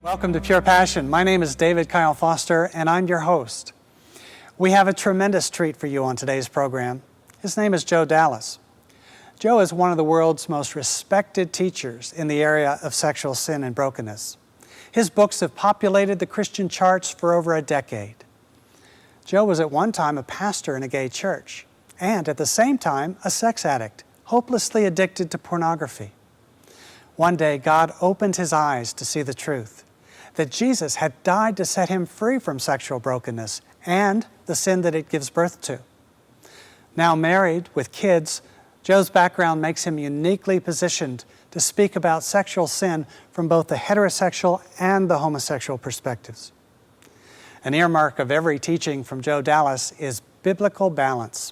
Welcome to Pure Passion. My name is David Kyle Foster, and I'm your host. We have a tremendous treat for you on today's program. His name is Joe Dallas. Joe is one of the world's most respected teachers in the area of sexual sin and brokenness. His books have populated the Christian charts for over a decade. Joe was at one time a pastor in a gay church, and at the same time, a sex addict, hopelessly addicted to pornography. One day, God opened his eyes to see the truth, that Jesus had died to set him free from sexual brokenness and the sin that it gives birth to. Now married with kids, Joe's background makes him uniquely positioned to speak about sexual sin from both the heterosexual and the homosexual perspectives. An earmark of every teaching from Joe Dallas is biblical balance.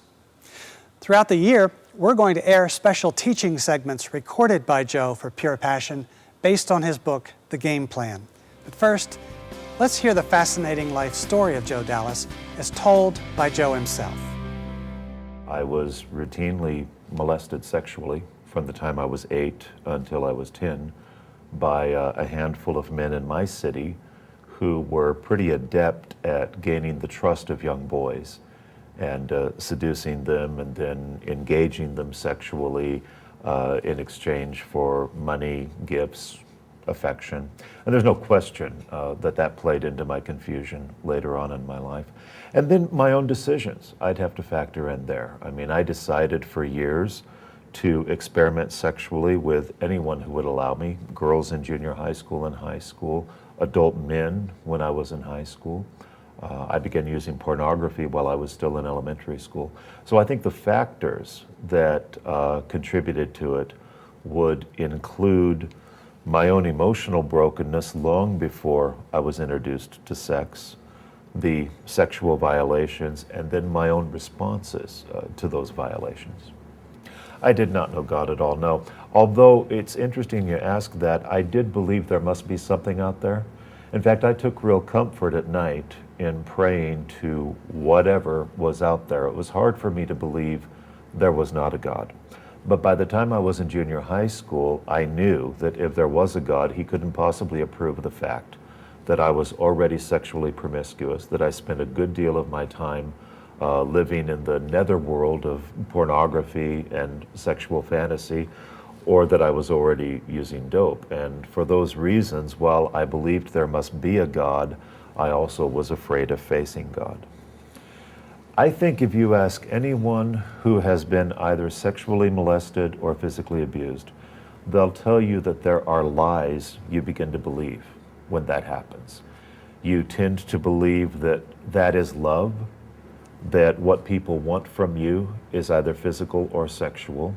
Throughout the year, we're going to air special teaching segments recorded by Joe for Pure Passion based on his book, The Game Plan. But first, let's hear the fascinating life story of Joe Dallas as told by Joe himself. I was routinely molested sexually from the time I was 8 until I was 10 by a handful of men in my city who were pretty adept at gaining the trust of young boys and seducing them and then engaging them sexually in exchange for money, gifts, affection. And there's no question that played into my confusion later on in my life. And then my own decisions I'd have to factor in there. I mean, I decided for years to experiment sexually with anyone who would allow me, girls in junior high school and high school, adult men when I was in high school. I began using pornography while I was still in elementary school. So I think the factors that contributed to it would include my own emotional brokenness long before I was introduced to sex, the sexual violations, and then my own responses to those violations. I did not know God at all, no. Although it's interesting you ask that, I did believe there must be something out there. In fact, I took real comfort at night in praying to whatever was out there. It was hard for me to believe there was not a God. But by the time I was in junior high school, I knew that if there was a God, he couldn't possibly approve of the fact that I was already sexually promiscuous, that I spent a good deal of my time living in the netherworld of pornography and sexual fantasy, or that I was already using dope. And for those reasons, while I believed there must be a God, I also was afraid of facing God. I think if you ask anyone who has been either sexually molested or physically abused, they'll tell you that there are lies you begin to believe when that happens. You tend to believe that that is love, that what people want from you is either physical or sexual,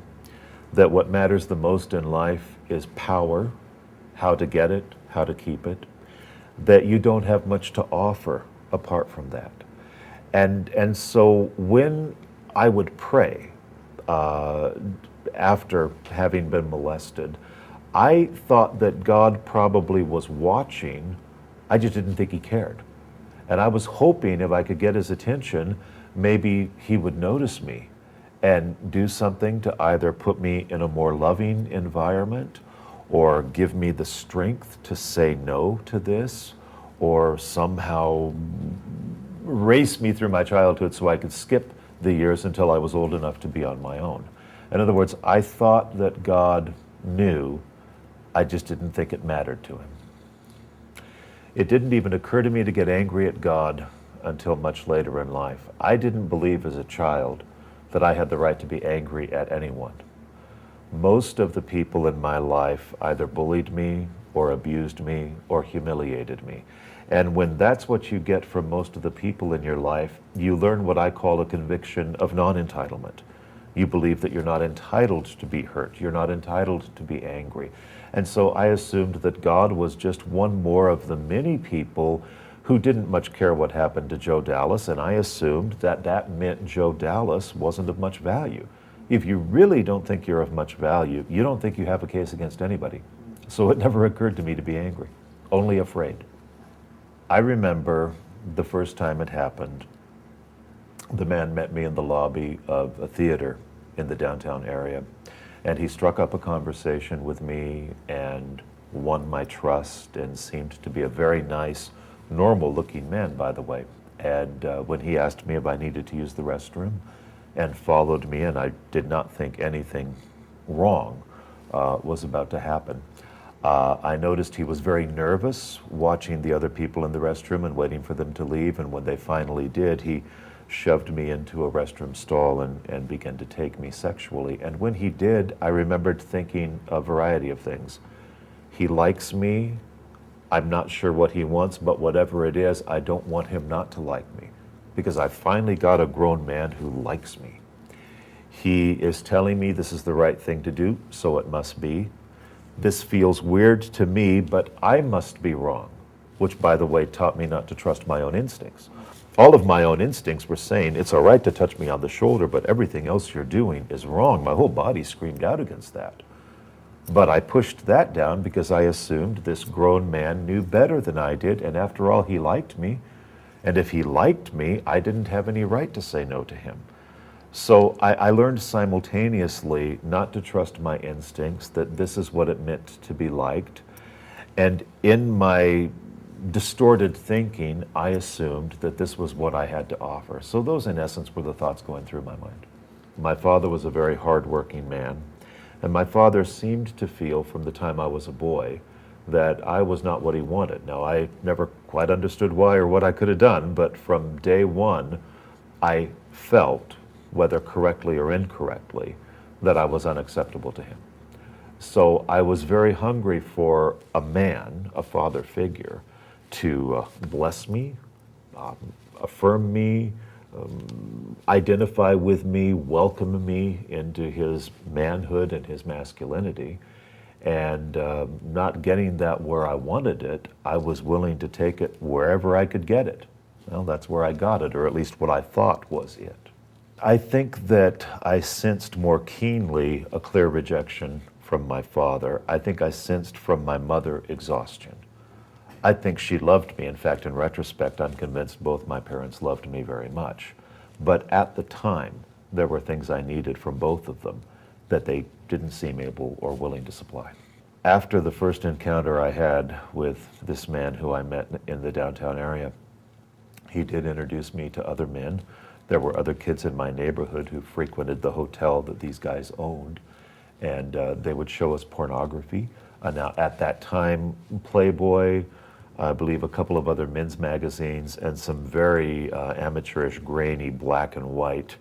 that what matters the most in life is power, how to get it, how to keep it, that you don't have much to offer apart from that. And so when I would pray after having been molested, I thought that God probably was watching. I just didn't think he cared. And I was hoping if I could get his attention, maybe he would notice me and do something to either put me in a more loving environment or give me the strength to say no to this, or somehow race me through my childhood so I could skip the years until I was old enough to be on my own. In other words, I thought that God knew, I just didn't think it mattered to him. It didn't even occur to me to get angry at God until much later in life. I didn't believe as a child that I had the right to be angry at anyone. Most of the people in my life either bullied me or abused me or humiliated me. And when that's what you get from most of the people in your life, you learn what I call a conviction of non-entitlement. You believe that you're not entitled to be hurt. You're not entitled to be angry. And so I assumed that God was just one more of the many people who didn't much care what happened to Joe Dallas, and I assumed that that meant Joe Dallas wasn't of much value. If you really don't think you're of much value, you don't think you have a case against anybody. So it never occurred to me to be angry, only afraid. I remember the first time it happened, the man met me in the lobby of a theater in the downtown area, and he struck up a conversation with me, and won my trust and seemed to be a very nice, normal-looking man, by the way. And when he asked me if I needed to use the restroom and followed me, and I did not think anything wrong was about to happen, I noticed he was very nervous watching the other people in the restroom and waiting for them to leave. And when they finally did, he shoved me into a restroom stall and began to take me sexually. And when he did, I remembered thinking a variety of things. He likes me. I'm not sure what he wants, but whatever it is, I don't want him not to like me, because I finally got a grown man who likes me. He is telling me this is the right thing to do, so it must be. This feels weird to me, but I must be wrong, which, by the way, taught me not to trust my own instincts. All of my own instincts were saying, it's all right to touch me on the shoulder, but everything else you're doing is wrong. My whole body screamed out against that. But I pushed that down because I assumed this grown man knew better than I did, and after all, he liked me. And if he liked me, I didn't have any right to say no to him. So I learned simultaneously not to trust my instincts, that this is what it meant to be liked. And in my distorted thinking, I assumed that this was what I had to offer. So those, in essence, were the thoughts going through my mind. My father was a very hardworking man, and my father seemed to feel from the time I was a boy that I was not what he wanted. Now, I never quite understood why or what I could have done, but from day one, I felt, whether correctly or incorrectly, that I was unacceptable to him. So I was very hungry for a man, a father figure, to bless me, affirm me, identify with me, welcome me into his manhood and his masculinity. And not getting that where I wanted it, I was willing to take it wherever I could get it. Well, that's where I got it, or at least what I thought was it. I think that I sensed more keenly a clear rejection from my father. I think I sensed from my mother exhaustion. I think she loved me. In fact, in retrospect, I'm convinced both my parents loved me very much. But at the time, there were things I needed from both of them that they didn't seem able or willing to supply. After the first encounter I had with this man who I met in the downtown area, he did introduce me to other men. There were other kids in my neighborhood who frequented the hotel that these guys owned, and they would show us pornography. Now, at that time, Playboy, I believe a couple of other men's magazines, and some very amateurish, grainy, black and white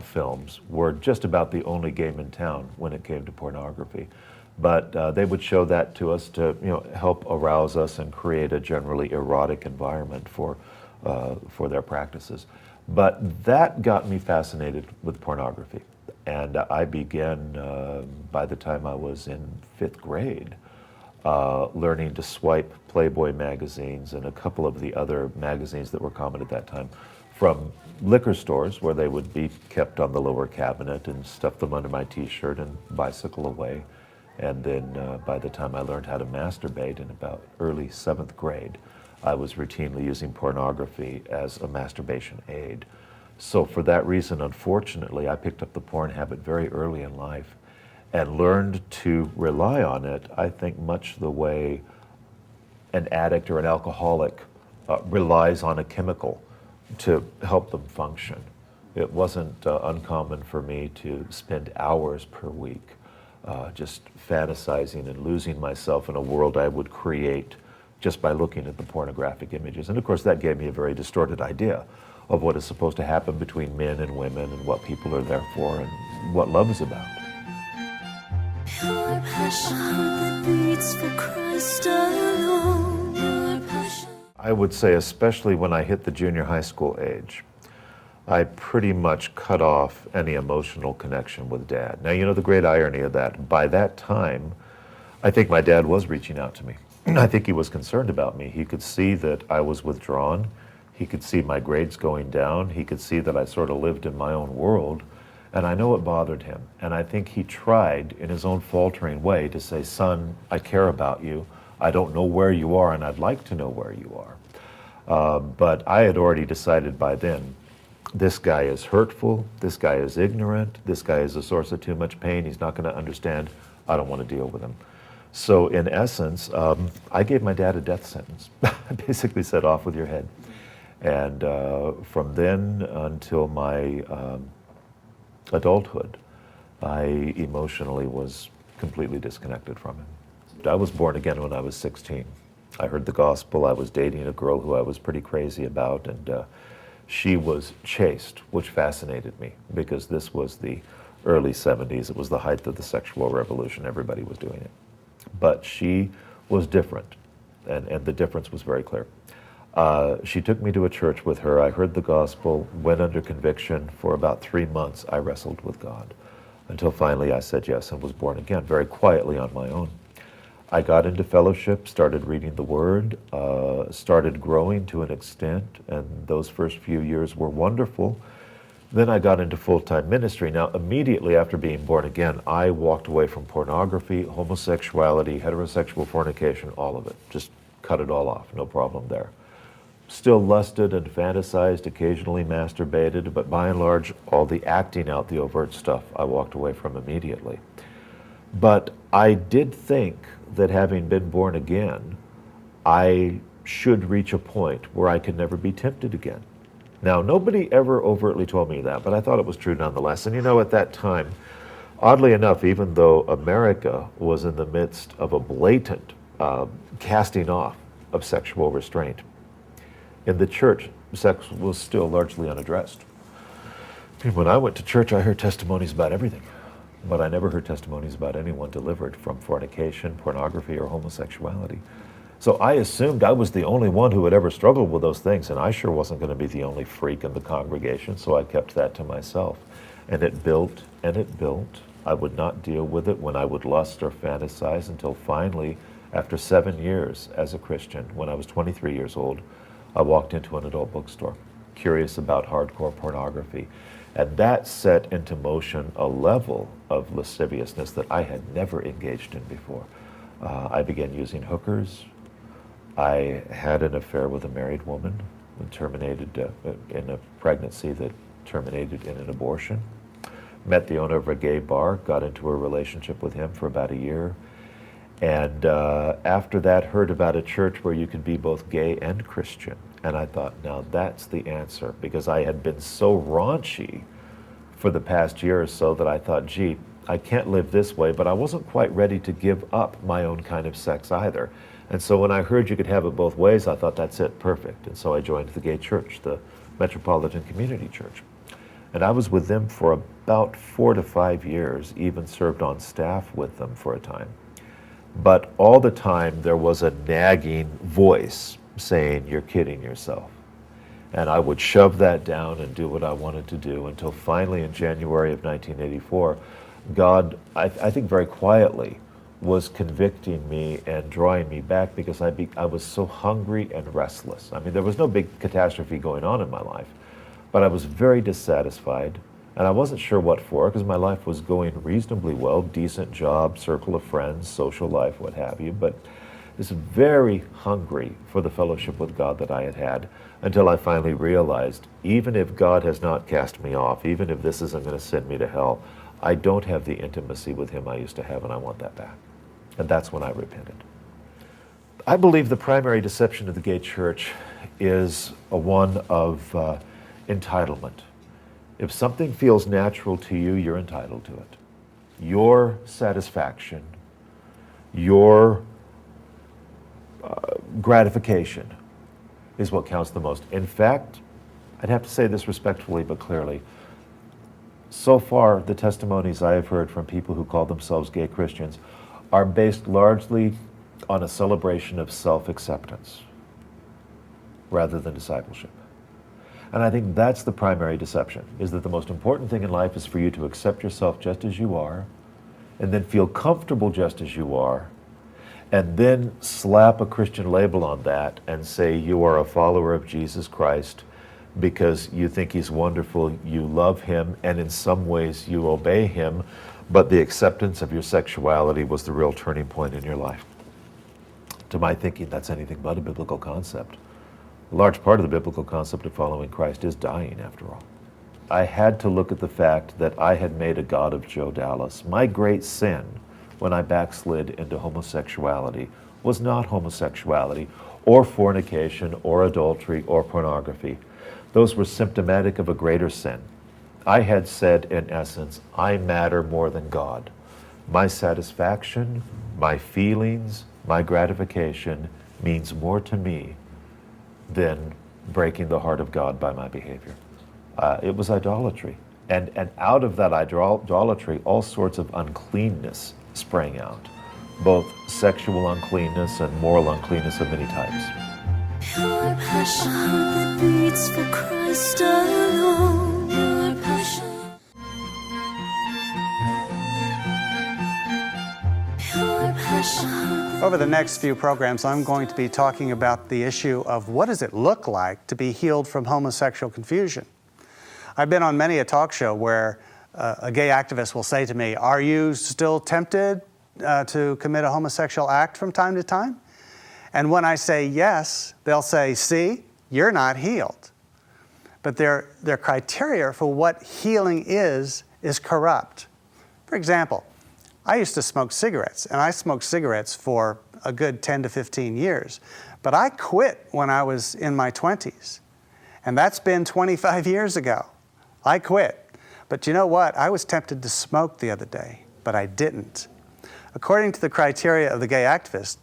films were just about the only game in town when it came to pornography. But they would show that to us to, help arouse us and create a generally erotic environment for their practices. But that got me fascinated with pornography. And I began, by the time I was in 5th grade, learning to swipe Playboy magazines and a couple of the other magazines that were common at that time from liquor stores, where they would be kept on the lower cabinet, and stuff them under my t-shirt and bicycle away. And then by the time I learned how to masturbate in about early 7th grade, I was routinely using pornography as a masturbation aid. So for that reason, unfortunately, I picked up the porn habit very early in life and learned to rely on it, I think, much the way an addict or an alcoholic relies on a chemical to help them function. It wasn't uncommon for me to spend hours per week just fantasizing and losing myself in a world I would create just by looking at the pornographic images. And of course, that gave me a very distorted idea of what is supposed to happen between men and women, and what people are there for, and what love is about. Your passion that beats for Christ alone. Your passion. I would say, especially when I hit the junior high school age, I pretty much cut off any emotional connection with Dad. Now, the great irony of that, by that time, I think my dad was reaching out to me. I think he was concerned about me. He could see that I was withdrawn. He could see my grades going down. He could see that I sort of lived in my own world. And I know it bothered him. And I think he tried, in his own faltering way, to say, son, I care about you. I don't know where you are, and I'd like to know where you are. But I had already decided by then, this guy is hurtful, this guy is ignorant, this guy is a source of too much pain, he's not going to understand, I don't want to deal with him. So in essence, I gave my dad a death sentence. I basically said, off with your head. And from then until my adulthood, I emotionally was completely disconnected from him. I was born again when I was 16. I heard the gospel. I was dating a girl who I was pretty crazy about, and she was chaste, which fascinated me because this was the early 70s. It was the height of the sexual revolution. Everybody was doing it. But she was different, and the difference was very clear. She took me to a church with her. I heard the gospel, went under conviction. For about 3 months, I wrestled with God until finally I said yes and was born again, very quietly on my own. I got into fellowship, started reading the Word, started growing to an extent, and those first few years were wonderful. Then I got into full-time ministry. Now, immediately after being born again, I walked away from pornography, homosexuality, heterosexual fornication, all of it. Just cut it all off, no problem there. Still lusted and fantasized, occasionally masturbated, but by and large, all the acting out, the overt stuff, I walked away from immediately. But I did think that having been born again, I should reach a point where I could never be tempted again. Now, nobody ever overtly told me that, but I thought it was true nonetheless. And you know, at that time, oddly enough, even though America was in the midst of a blatant casting off of sexual restraint, in the church, sex was still largely unaddressed. When I went to church, I heard testimonies about everything, but I never heard testimonies about anyone delivered from fornication, pornography, or homosexuality. So I assumed I was the only one who had ever struggled with those things, and I sure wasn't going to be the only freak in the congregation, so I kept that to myself. And it built and it built. I would not deal with it when I would lust or fantasize until finally, after 7 years as a Christian, when I was 23 years old, I walked into an adult bookstore, curious about hardcore pornography. And that set into motion a level of lasciviousness that I had never engaged in before. I began using hookers. I had an affair with a married woman and terminated in a pregnancy that terminated in an abortion. Met the owner of a gay bar, got into a relationship with him for about a year. And after that, heard about a church where you could be both gay and Christian. And I thought, now that's the answer, because I had been so raunchy for the past year or so that I thought, gee, I can't live this way, but I wasn't quite ready to give up my own kind of sex either. And so when I heard you could have it both ways, I thought, that's it, perfect. And so I joined the gay church, the Metropolitan Community Church. And I was with them for about 4 to 5 years, even served on staff with them for a time. But all the time there was a nagging voice saying, you're kidding yourself. And I would shove that down and do what I wanted to do until finally in January of 1984, God, I think very quietly, was convicting me and drawing me back because I was so hungry and restless. I mean, there was no big catastrophe going on in my life, but I was very dissatisfied. And I wasn't sure what for, because my life was going reasonably well, decent job, circle of friends, social life, what have you, but was very hungry for the fellowship with God that I had had, until I finally realized, even if God has not cast me off, even if this isn't going to send me to hell, I don't have the intimacy with Him I used to have, and I want that back. And that's when I repented. I believe the primary deception of the gay church is one of entitlement. If something feels natural to you, you're entitled to it. Your satisfaction, your gratification is what counts the most. In fact, I'd have to say this respectfully but clearly, so far the testimonies I have heard from people who call themselves gay Christians are based largely on a celebration of self-acceptance rather than discipleship. And I think that's the primary deception, is that the most important thing in life is for you to accept yourself just as you are, and then feel comfortable just as you are, and then slap a Christian label on that and say you are a follower of Jesus Christ because you think He's wonderful, you love Him, and in some ways you obey Him, but the acceptance of your sexuality was the real turning point in your life. To my thinking, that's anything but a biblical concept. A large part of the biblical concept of following Christ is dying, after all. I had to look at the fact that I had made a god of Joe Dallas. My great sin when I backslid into homosexuality was not homosexuality or fornication or adultery or pornography. Those were symptomatic of a greater sin. I had said, in essence, I matter more than God. My satisfaction, my feelings, my gratification means more to me than breaking the heart of God by my behavior. It was idolatry. And out of that idolatry, all sorts of uncleanness sprang out, both sexual uncleanness and moral uncleanness of many types. Pure passion that beats for Christ alone. Pure passion. Pure passion. Over the next few programs, I'm going to be talking about the issue of what does it look like to be healed from homosexual confusion. I've been on many a talk show where a gay activist will say to me, "Are you still tempted to commit a homosexual act from time to time?" And when I say yes, they'll say, "See, you're not healed." But their criteria for what healing is corrupt. For example, I used to smoke cigarettes, and I smoked cigarettes for a good 10 to 15 years. But I quit when I was in my 20s, and that's been 25 years ago. I quit. But you know what? I was tempted to smoke the other day, but I didn't. According to the criteria of the gay activist,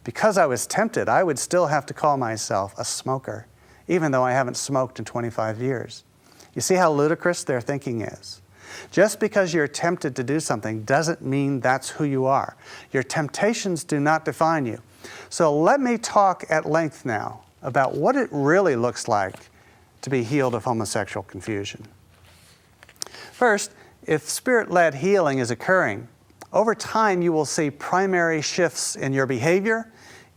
because I was tempted, I would still have to call myself a smoker, even though I haven't smoked in 25 years. You see how ludicrous their thinking is? Just because you're tempted to do something doesn't mean that's who you are. Your temptations do not define you. So let me talk at length now about what it really looks like to be healed of homosexual confusion. First, if Spirit-led healing is occurring, over time you will see primary shifts in your behavior,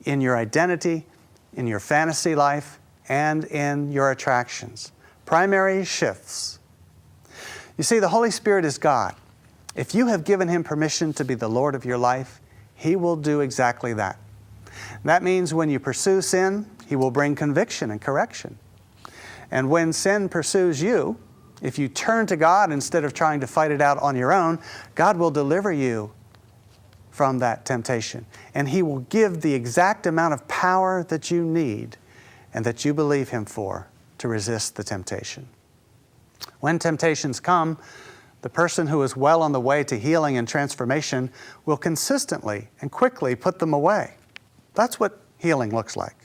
in your identity, in your fantasy life, and in your attractions. Primary shifts. You see, the Holy Spirit is God. If you have given Him permission to be the Lord of your life, He will do exactly that. That means when you pursue sin, He will bring conviction and correction. And when sin pursues you, if you turn to God instead of trying to fight it out on your own, God will deliver you from that temptation. And He will give the exact amount of power that you need and that you believe Him for to resist the temptation. When temptations come, the person who is well on the way to healing and transformation will consistently and quickly put them away. That's what healing looks like.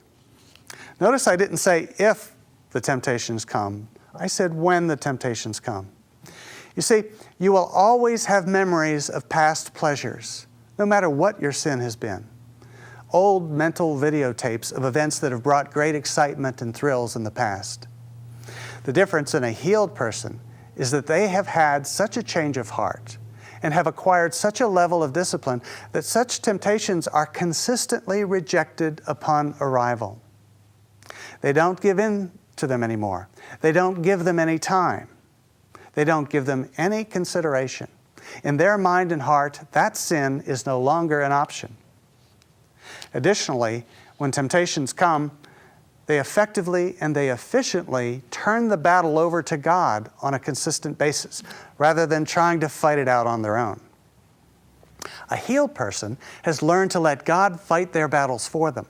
Notice I didn't say if the temptations come. I said when the temptations come. You see, you will always have memories of past pleasures, no matter what your sin has been. Old mental videotapes of events that have brought great excitement and thrills in the past. The difference in a healed person is that they have had such a change of heart and have acquired such a level of discipline that such temptations are consistently rejected upon arrival. They don't give in to them anymore. They don't give them any time. They don't give them any consideration. In their mind and heart, that sin is no longer an option. Additionally, when temptations come, they effectively and they efficiently turn the battle over to God on a consistent basis, rather than trying to fight it out on their own. A healed person has learned to let God fight their battles for them.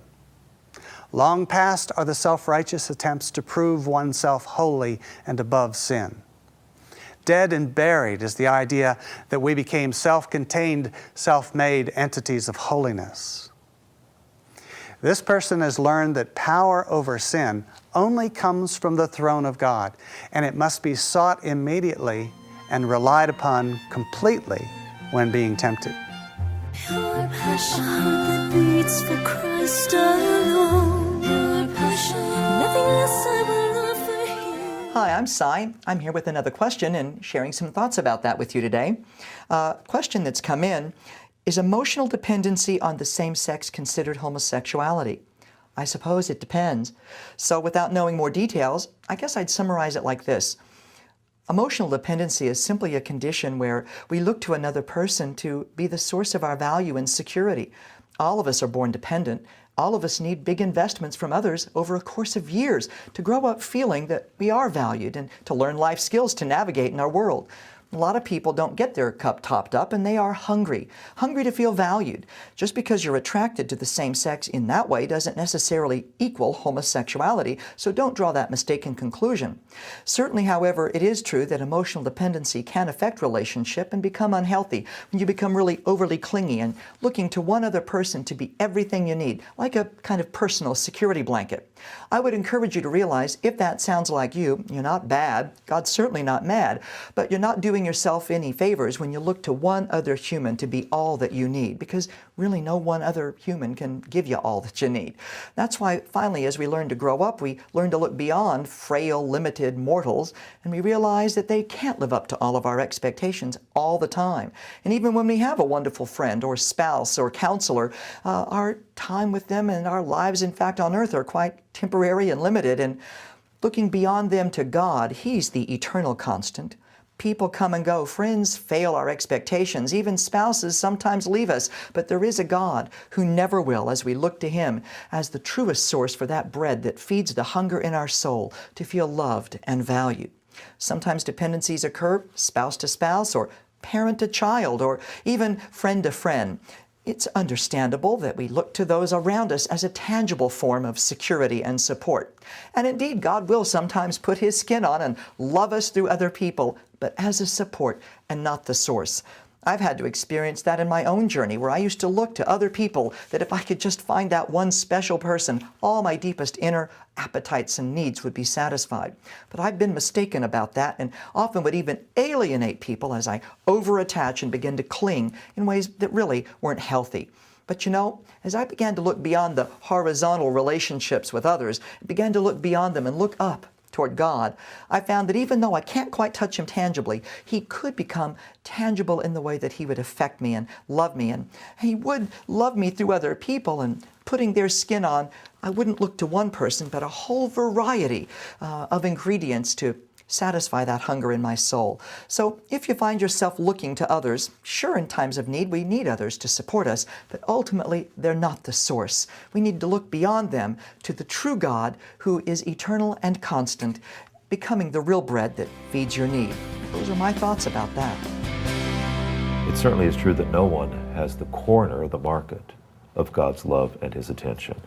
Long past are the self-righteous attempts to prove oneself holy and above sin. Dead and buried is the idea that we became self-contained, self-made entities of holiness. This person has learned that power over sin only comes from the throne of God, and it must be sought immediately and relied upon completely when being tempted. Pure passion that beats for Christ alone. Pure passion, nothing less I will offer you. Hi, I'm Cy. I'm here with another question and sharing some thoughts about that with you today. Question that's come in: is emotional dependency on the same sex considered homosexuality? I suppose it depends. So without knowing more details, I guess I'd summarize it like this. Emotional dependency is simply a condition where we look to another person to be the source of our value and security. All of us are born dependent. All of us need big investments from others over a course of years to grow up feeling that we are valued and to learn life skills to navigate in our world. A lot of people don't get their cup topped up, and they are hungry to feel valued. Just because you're attracted to the same sex in that way doesn't necessarily equal homosexuality, so don't draw that mistaken conclusion. Certainly, however, it is true that emotional dependency can affect relationship and become unhealthy when you become really overly clingy and looking to one other person to be everything you need, like a kind of personal security blanket. I would encourage you to realize if that sounds like you, you're not bad, God's certainly not mad, but you're not doing yourself any favors when you look to one other human to be all that you need, because really no one other human can give you all that you need. That's why finally, as we learn to grow up, we learn to look beyond frail, limited mortals, and we realize that they can't live up to all of our expectations all the time. And even when we have a wonderful friend or spouse or counselor, our time with them and our lives, in fact, on earth are quite temporary and limited. And looking beyond them to God, He's the eternal constant. People come and go. Friends fail our expectations. Even spouses sometimes leave us. But there is a God who never will, as we look to Him as the truest source for that bread that feeds the hunger in our soul to feel loved and valued. Sometimes dependencies occur spouse to spouse, or parent to child, or even friend to friend. It's understandable that we look to those around us as a tangible form of security and support. And indeed, God will sometimes put His skin on and love us through other people, but as a support and not the source. I've had to experience that in my own journey, where I used to look to other people that if I could just find that one special person, all my deepest inner appetites and needs would be satisfied. But I've been mistaken about that, and often would even alienate people as I overattach and begin to cling in ways that really weren't healthy. But you know, as I began to look beyond the horizontal relationships with others, I began to look beyond them and look up toward God, I found that even though I can't quite touch Him tangibly, He could become tangible in the way that He would affect me and love me, and He would love me through other people, and putting their skin on, I wouldn't look to one person, but a whole variety of ingredients to satisfy that hunger in my soul. So if you find yourself looking to others, sure, in times of need, we need others to support us, but ultimately they're not the source. We need to look beyond them to the true God who is eternal and constant, becoming the real bread that feeds your need. Those are my thoughts about that. It certainly is true that no one has the corner of the market of God's love and His attention.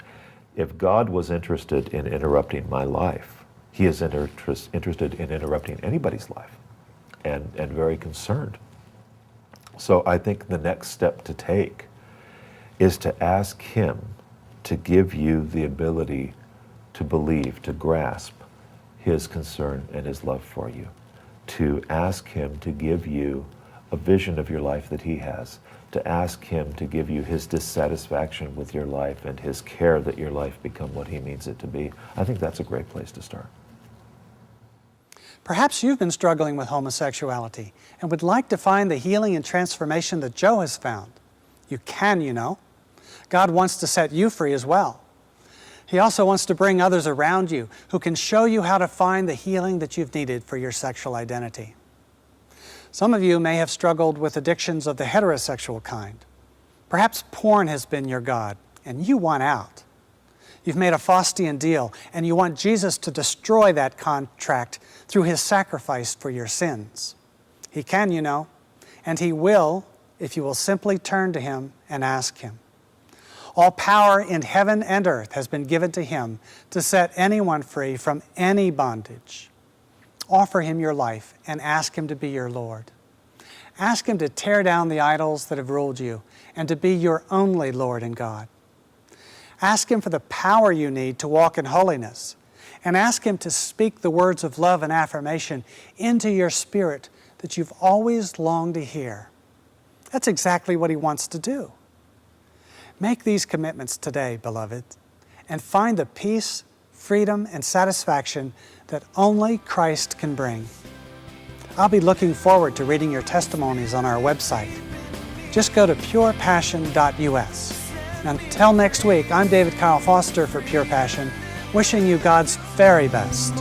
If God was interested in interrupting my life, He is interested in interrupting anybody's life, and very concerned. So I think the next step to take is to ask Him to give you the ability to believe, to grasp His concern and His love for you. To ask Him to give you a vision of your life that He has. To ask Him to give you His dissatisfaction with your life and His care that your life become what He means it to be. I think that's a great place to start. Perhaps you've been struggling with homosexuality and would like to find the healing and transformation that Joe has found. You can, you know. God wants to set you free as well. He also wants to bring others around you who can show you how to find the healing that you've needed for your sexual identity. Some of you may have struggled with addictions of the heterosexual kind. Perhaps porn has been your God, and you want out. You've made a Faustian deal, and you want Jesus to destroy that contract through His sacrifice for your sins. He can, you know, and He will if you will simply turn to Him and ask Him. All power in heaven and earth has been given to Him to set anyone free from any bondage. Offer Him your life and ask Him to be your Lord. Ask Him to tear down the idols that have ruled you and to be your only Lord and God. Ask Him for the power you need to walk in holiness, and ask Him to speak the words of love and affirmation into your spirit that you've always longed to hear. That's exactly what He wants to do. Make these commitments today, beloved, and find the peace, freedom, and satisfaction that only Christ can bring. I'll be looking forward to reading your testimonies on our website. Just go to purepassion.us. Until next week, I'm David Kyle Foster for Pure Passion, wishing you God's very best.